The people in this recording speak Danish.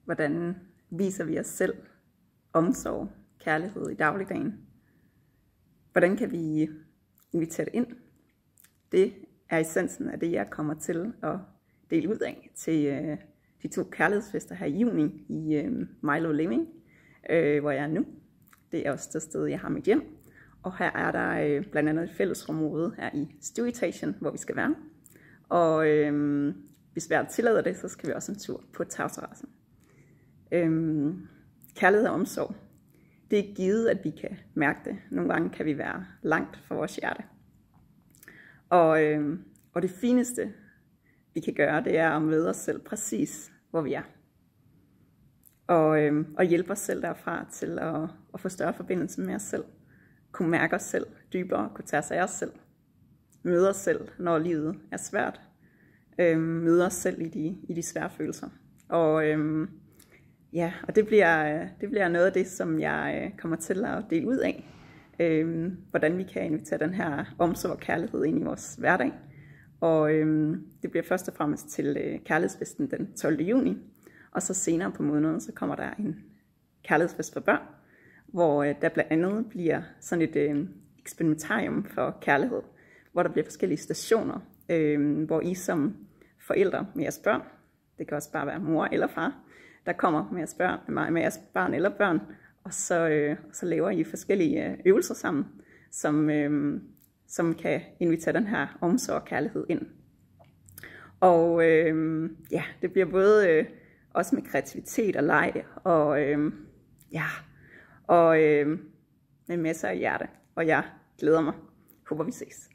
hvordan viser vi os selv omsorg, kærlighed i dagligdagen? Hvordan kan vi invitere det ind? Det er essensen af det, jeg kommer til at dele ud af til de 2 kærlighedsfester her i juni i Milo Living, hvor jeg er nu. Det er også det sted, jeg har mit hjem. Og her er der blandt andet et fællesrumråde her i stueetagen, hvor vi skal være. Og hvis vejret tillader det, så skal vi også en tur på tagterrassen. Kærlighed og omsorg. Det er givet, at vi kan mærke det. Nogle gange kan vi være langt fra vores hjerte. Og det fineste, vi kan gøre, det er at møde os selv præcis, hvor vi er. Og hjælpe os selv derfra til at få større forbindelse med os selv. Kunne mærke os selv dybere, kunne tage os af os selv. Møde os selv, når livet er svært. Møde os selv i de svære følelser. Og det bliver noget af det, som jeg kommer til at dele ud af. Hvordan vi kan invitere den her omsorg og kærlighed ind i vores hverdag. Og det bliver først og fremmest til kærlighedsfesten den 12. juni. Og så senere på måneden, så kommer der en kærlighedsfest for børn, hvor der blandt andet bliver sådan et eksperimentarium for kærlighed, hvor der bliver forskellige stationer, hvor I som forældre med jeres børn, det kan også bare være mor eller far, der kommer med jeres barn eller børn, og så laver I forskellige øvelser sammen, som kan invitere den her omsorg og kærlighed ind. Og det bliver både også med kreativitet og leg, og med masser af hjerte. Og jeg glæder mig. Håber vi ses.